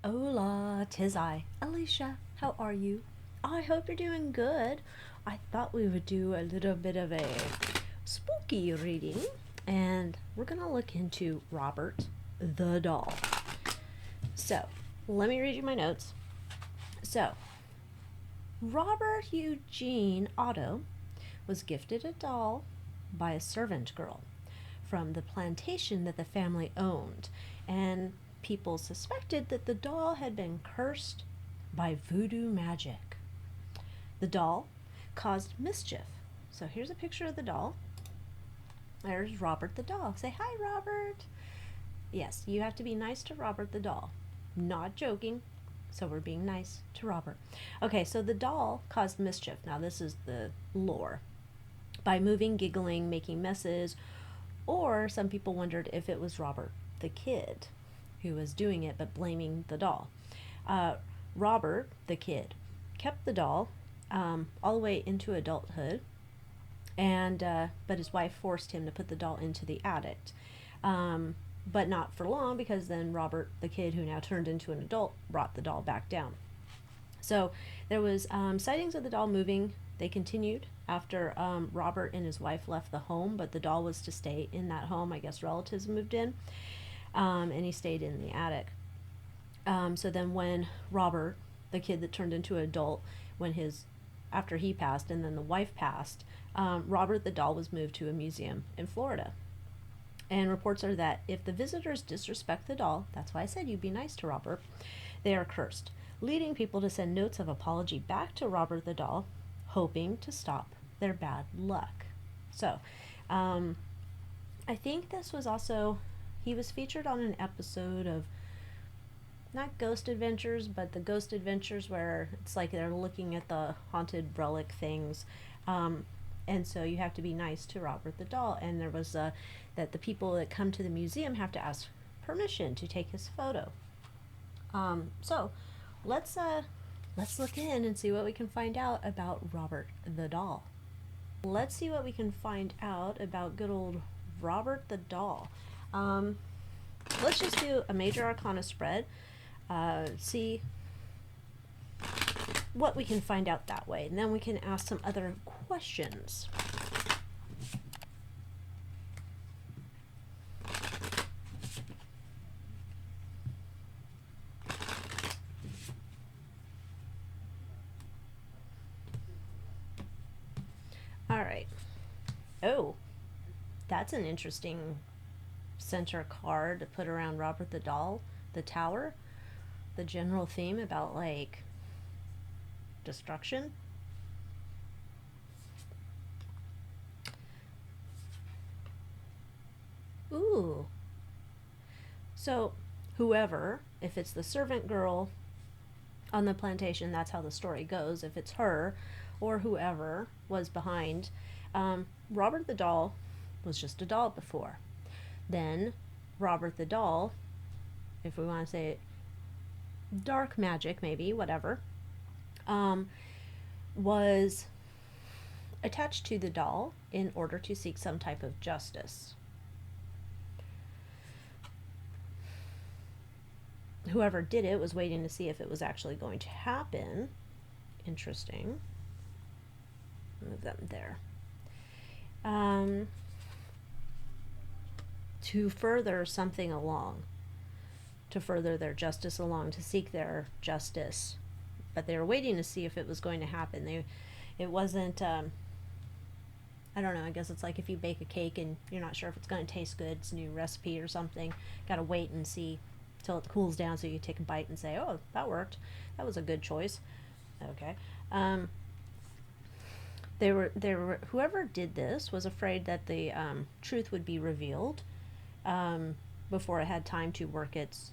Hola, 'tis I, Alycia. How are you? I hope you're doing good. I thought we would do a little bit of a spooky reading, and we're gonna look into Robert the doll. So, let me read you my notes. So, Robert Eugene Otto was gifted a doll by a servant girl from the plantation that the family owned, and people suspected that the doll had been cursed by voodoo magic. The doll caused mischief. So here's a picture of the doll. There's Robert the doll. Say hi, Robert. Yes, you have to be nice to Robert the doll. Not joking. So we're being nice to Robert. Okay, so the doll caused mischief. Now this is the lore. By moving, giggling, making messes, or some people wondered if it was Robert the kid who was doing it but blaming the doll. Robert the kid kept the doll all the way into adulthood, and but his wife forced him to put the doll into the attic. But not for long, because then Robert the kid, who now turned into an adult, brought the doll back down. So there was sightings of the doll moving. They continued after Robert and his wife left the home, but the doll was to stay in that home. I guess relatives moved in, and he stayed in the attic. So then when Robert, the kid that turned into an adult, after he passed and then the wife passed, Robert the doll was moved to a museum in Florida. And reports are that if the visitors disrespect the doll, that's why I said you be nice to Robert, they are cursed, leading people to send notes of apology back to Robert the doll, hoping to stop their bad luck. So, I think this was also, he was featured on an episode of, not Ghost Adventures, but the Ghost Adventures, where it's like they're looking at the haunted relic things. And so you have to be nice to Robert the doll. And there was that the people that come to the museum have to ask permission to take his photo. So let's look in and see what we can find out about Robert the doll. Let's see what we can find out about good old Robert the doll. Let's just do a major arcana spread. See what we can find out that way, and then we can ask some other questions. All right. Oh, that's an interesting center card to put around Robert the doll, the tower, the general theme about like destruction. Ooh. So whoever, if it's the servant girl on the plantation, that's how the story goes. If it's her or whoever was behind, Robert the doll was just a doll before. Then Robert the doll, if we want to say it, dark magic, maybe, whatever, was attached to the doll in order to seek some type of justice. Whoever did it was waiting to see if it was actually going to happen. Interesting. Move them there. To further something along, to further their justice along, to seek their justice. But they were waiting to see if it was going to happen. It wasn't, I don't know, I guess it's like if you bake a cake and you're not sure if it's going to taste good, it's a new recipe or something, got to wait and see till it cools down so you take a bite and say, oh, that worked. That was a good choice. Okay. Whoever did this was afraid that the truth would be revealed before it had time to work its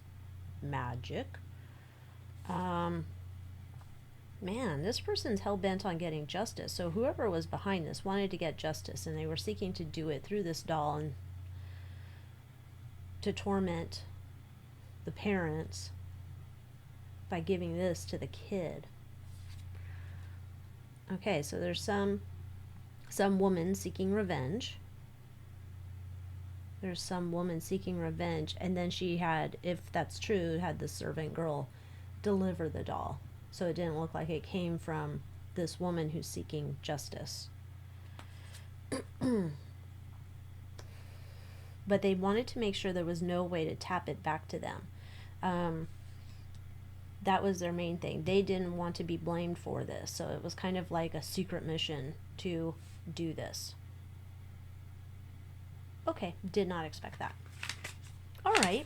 magic. Man, this person's hell-bent on getting justice. So whoever was behind this wanted to get justice, and they were seeking to do it through this doll and to torment the parents by giving this to the kid. Okay, so there's some woman seeking revenge. There's some woman seeking revenge, and then she had, if that's true, had the servant girl deliver the doll, so it didn't look like it came from this woman who's seeking justice. But they wanted to make sure there was no way to tap it back to them. That was their main thing. They didn't want to be blamed for this, so it was kind of like a secret mission to do this. Okay, did not expect that. All right,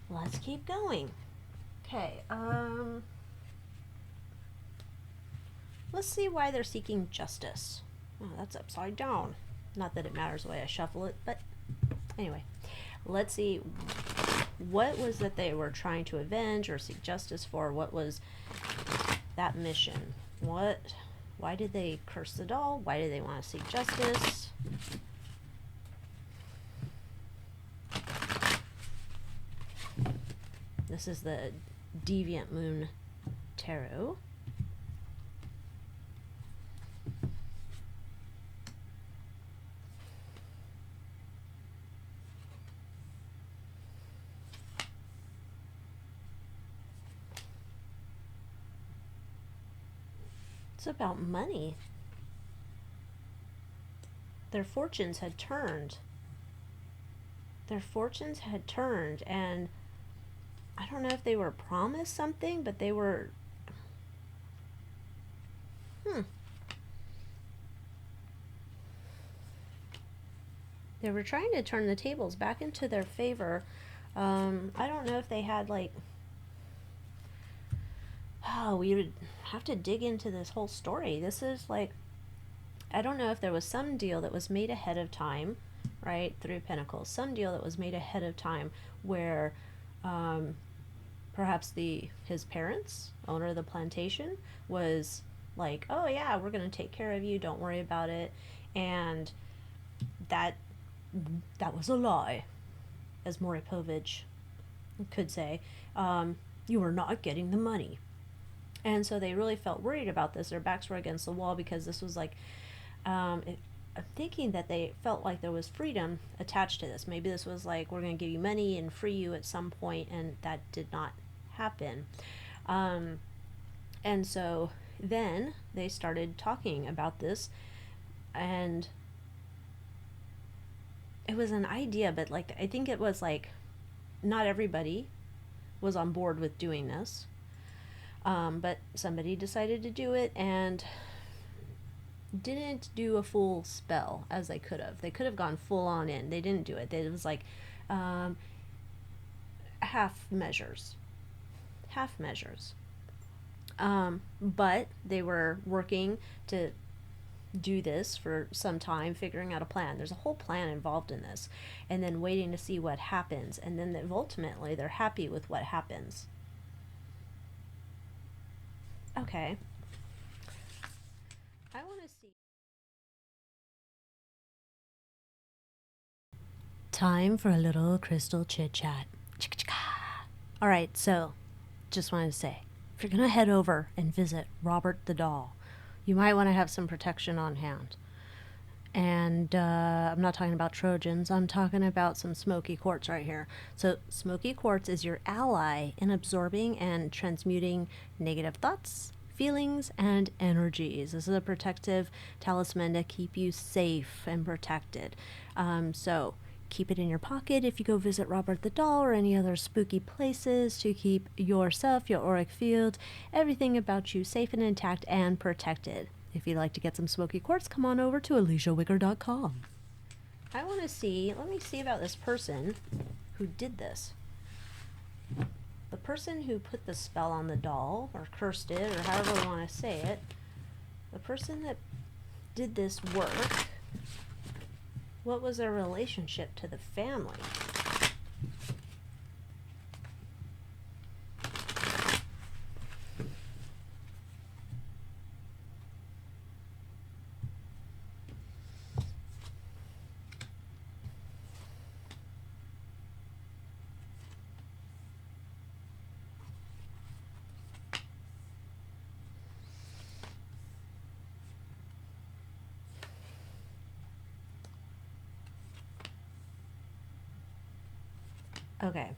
let's keep going. Okay, let's see why they're seeking justice. Oh, that's upside down. Not that it matters the way I shuffle it, but anyway, let's see. What was that they were trying to avenge or seek justice for? What was that mission? Why did they curse the doll? Why did they want to seek justice? This is the Deviant Moon Tarot. It's about money. Their fortunes had turned. Their fortunes had turned, and I don't know if they were promised something, but they were... They were trying to turn the tables back into their favor. I don't know if they had, like... Oh, we would have to dig into this whole story. This is like... I don't know if there was some deal that was made ahead of time, right? Three of Pentacles. Some deal that was made ahead of time where perhaps his parents, owner of the plantation, was like, oh yeah, we're going to take care of you. Don't worry about it. And that was a lie, as Moripovich could say. You are not getting the money. And so they really felt worried about this. Their backs were against the wall because this was like, I'm thinking that they felt like there was freedom attached to this. Maybe this was like, we're going to give you money and free you at some point, and that did not happen. And so then they started talking about this, and it was an idea, but like, I think it was like, not everybody was on board with doing this. But somebody decided to do it and didn't do a full spell as they could have. They could have gone full on in. They didn't do it. It was like half measures. But they were working to do this for some time, figuring out a plan. There's a whole plan involved in this, and then waiting to see what happens. And then ultimately they're happy with what happens. Okay. I want to see. Time for a little crystal chit chat. All right, so just wanted to say, if you're going to head over and visit Robert the Doll, you might want to have some protection on hand. And I'm not talking about Trojans. I'm talking about some smoky quartz right here. So smoky quartz is your ally in absorbing and transmuting negative thoughts, feelings, and energies. This is a protective talisman to keep you safe and protected. So keep it in your pocket if you go visit Robert the Doll or any other spooky places, to keep yourself, your auric field, everything about you safe and intact and protected. If you'd like to get some smoky quartz, come on over to AlyciaWicker.com. I want to see, let me see about this person who did this. The person who put the spell on the doll, or cursed it, or however we want to say it, the person that did this work, what was their relationship to the family? Okay.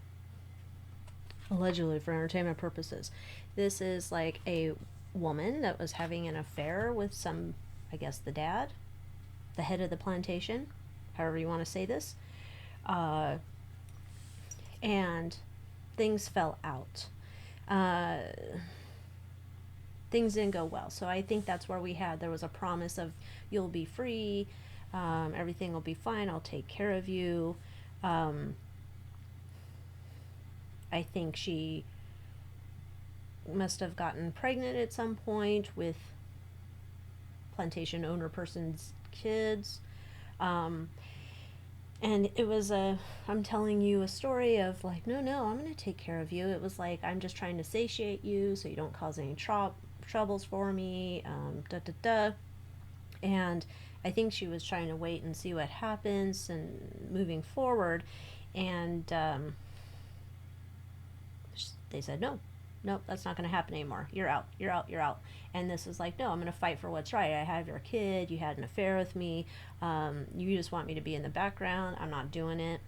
allegedly for entertainment purposes. This is like a woman that was having an affair with some, I guess, the dad, the head of the plantation, however you want to say this. And things fell out. Things didn't go well. So I think that's where there was a promise of you'll be free, everything will be fine, I'll take care of you. I think she must have gotten pregnant at some point with plantation owner person's kids. And it was I'm telling you a story of like, no, I'm going to take care of you. It was like, I'm just trying to satiate you so you don't cause any troubles for me, And I think she was trying to wait and see what happens and moving forward. And they said, no, that's not going to happen anymore. You're out. And this is like, no, I'm going to fight for what's right. I have your kid. You had an affair with me. You just want me to be in the background. I'm not doing it.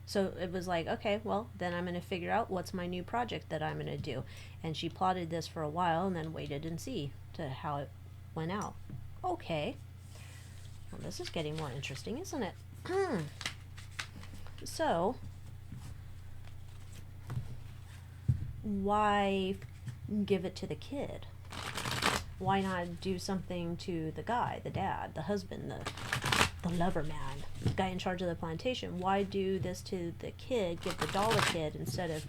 So it was like, okay, well, then I'm going to figure out what's my new project that I'm going to do. And she plotted this for a while and then waited and see to how it went out. Okay. Well, this is getting more interesting, isn't it? So, why give it to the kid? Why not do something to the guy, the dad, the husband, the lover man, the guy in charge of the plantation? Why do this to the kid, give the doll the kid, instead of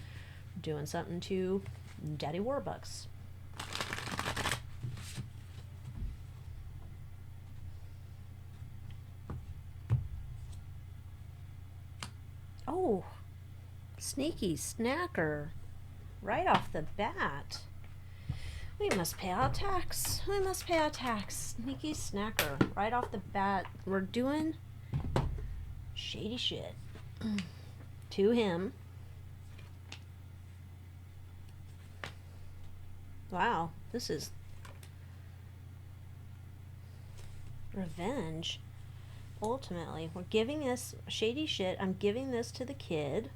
doing something to Daddy Warbucks? Oh, sneaky snacker. Right off the bat. We must pay our tax. Sneaky snacker. Right off the bat. We're doing shady shit to him. Wow, this is revenge. Ultimately, we're giving this shady shit. I'm giving this to the kid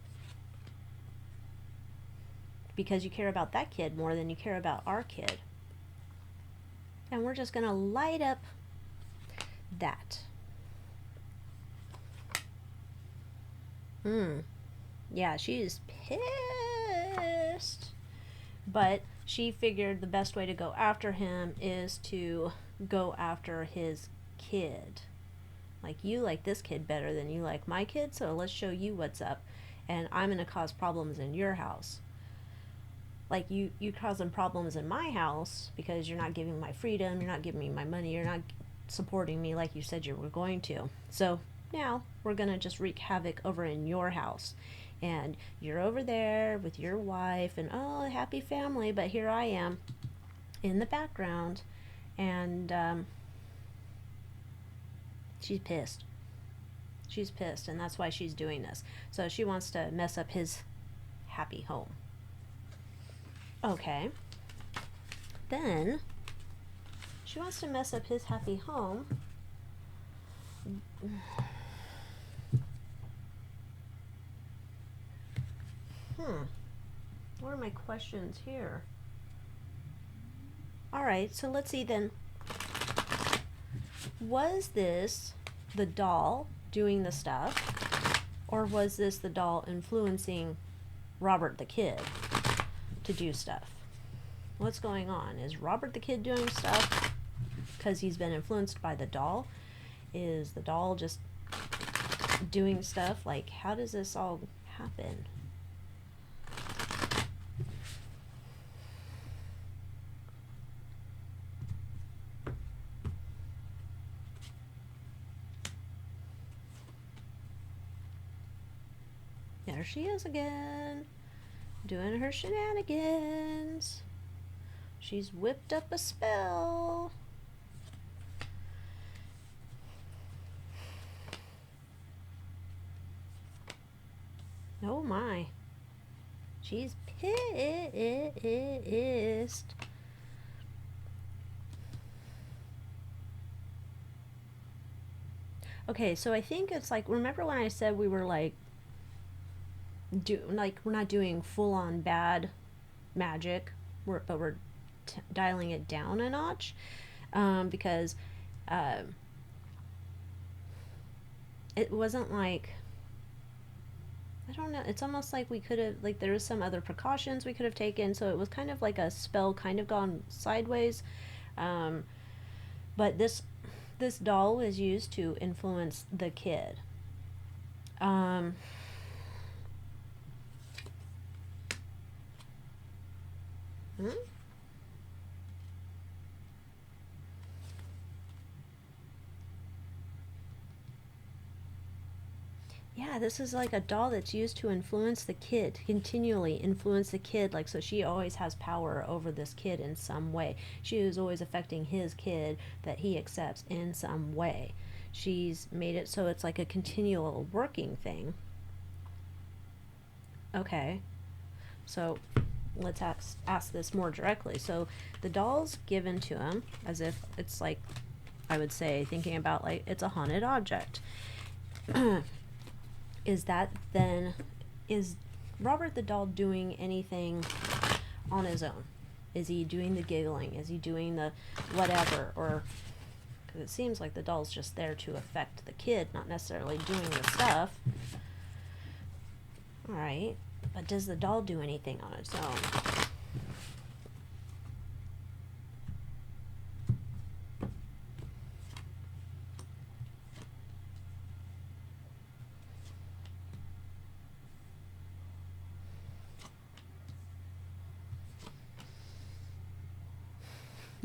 because you care about that kid more than you care about our kid. And we're just going to light up that. Yeah, she's pissed. But she figured the best way to go after him is to go after his kid. Like, you like this kid better than you like my kid, so let's show you what's up. And I'm going to cause problems in your house. Like, you causing problems in my house because you're not giving my freedom, you're not giving me my money, you're not supporting me like you said you were going to. So now we're going to just wreak havoc over in your house. And you're over there with your wife and, oh, happy family, but here I am in the background. And she's pissed. And that's why she's doing this. So she wants to mess up his happy home. Okay. Then she wants to mess up his happy home. What are my questions here? Alright, so let's see then. Was this the doll doing the stuff? Or was this the doll influencing Robert the kid to do stuff? What's going on? Is Robert the kid doing stuff because he's been influenced by the doll? Is the doll just doing stuff? Like, how does this all happen? There she is again, doing her shenanigans. She's whipped up a spell. Oh my. She's pissed. Okay, so I think it's like, remember when I said we were like, we're not doing full on bad magic, but we're dialing it down a notch, because uh, it wasn't like, I don't know. It's almost like we could have, like, there was some other precautions we could have taken. So it was kind of like a spell kind of gone sideways. Um, but this doll was used to influence the kid. Um, hmm? Yeah, this is like a doll that's used to influence the kid, to continually influence the kid. Like, so she always has power over this kid in some way. She is always affecting his kid that he accepts in some way. She's made it so it's like a continual working thing. Okay, so let's ask this more directly. So the doll's given to him as if it's like, I would say, thinking about like it's a haunted object. Is that then, is Robert the doll doing anything on his own? Is he doing the giggling? Is he doing the whatever? Or, because it seems like the doll's just there to affect the kid, not necessarily doing the stuff. Alright, but does the doll do anything on its own?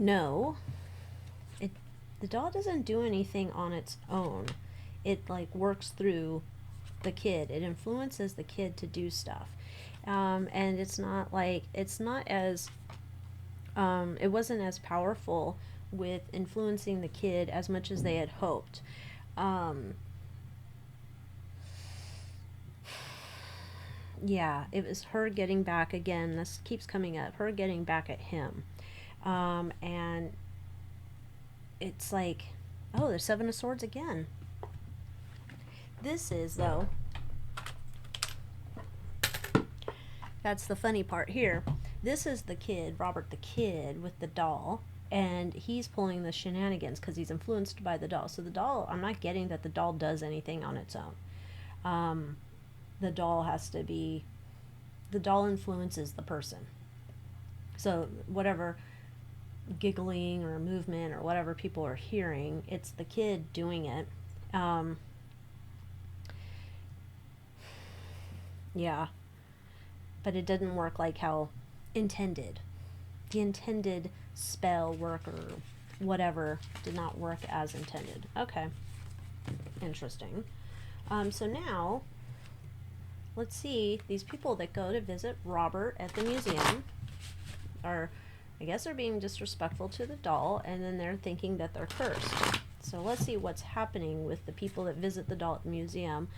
No. It, the doll doesn't do anything on its own. It like works through the kid. It influences the kid to do stuff. And it's not like, it's not as, it wasn't as powerful with influencing the kid as much as they had hoped. Yeah, it was her getting back again. This keeps coming up. Her getting back at him. And it's like, oh, there's Seven of Swords again. This is, though, that's the funny part here. This is the kid, Robert the kid, with the doll, and he's pulling the shenanigans because he's influenced by the doll. So the doll, I'm not getting that the doll does anything on its own. The doll has to be, the doll influences the person. So whatever giggling or movement or whatever people are hearing, it's the kid doing it. Yeah, but it didn't work like how intended. The intended spell work or whatever did not work as intended. Okay, interesting. So now, let's see, these people that go to visit Robert at the museum are, I guess they're being disrespectful to the doll, and then they're thinking that they're cursed. So let's see what's happening with the people that visit the doll at the museum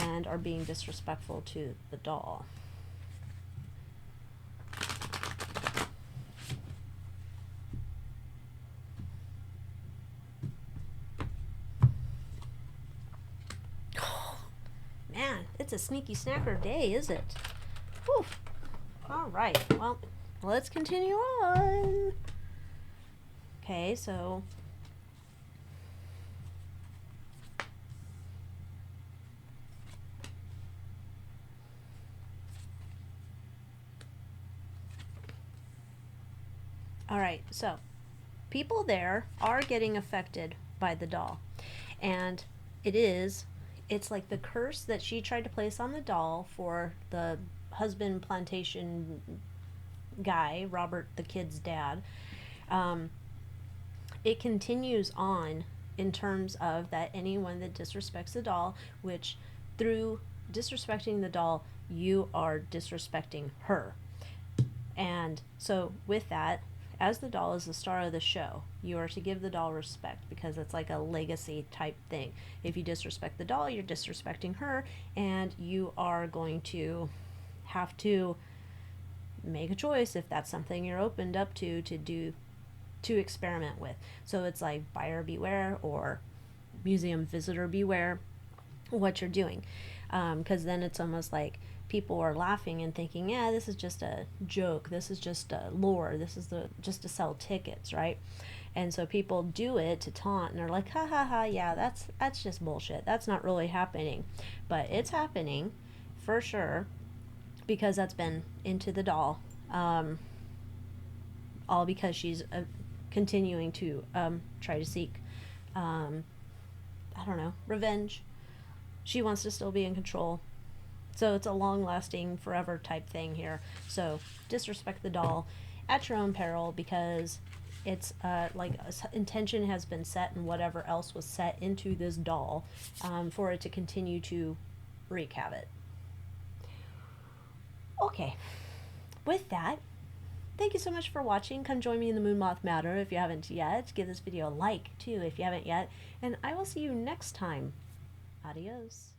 and are being disrespectful to the doll. Man, it's a sneaky snacker day, is it? Whew. All right, well, let's continue on. Okay, so all right, so people there are getting affected by the doll, and it's like the curse that she tried to place on the doll for the husband plantation guy, Robert the kid's dad. It continues on in terms of that anyone that disrespects the doll, which through disrespecting the doll, you are disrespecting her. And so with that, as the doll is the star of the show, you are to give the doll respect because it's like a legacy type thing. If you disrespect the doll, you're disrespecting her, and you are going to have to make a choice if that's something you're opened up to do, to experiment with. So it's like buyer beware, or museum visitor beware what you're doing, because then it's almost like people are laughing and thinking, yeah, this is just a joke, this is just a lure, this is just to sell tickets, right? And so people do it to taunt, and they're like, ha ha ha, yeah, that's just bullshit, that's not really happening. But it's happening for sure, because that's been into the doll, all because she's continuing to try to seek, I don't know, revenge. She wants to still be in control. So it's a long lasting, forever type thing here. So disrespect the doll at your own peril, because it's like intention has been set, and whatever else was set into this doll, for it to continue to wreak havoc. Okay, with that, thank you so much for watching. Come join me in the Moon Moth Matter if you haven't yet. Give this video a like too if you haven't yet. And I will see you next time. Adios.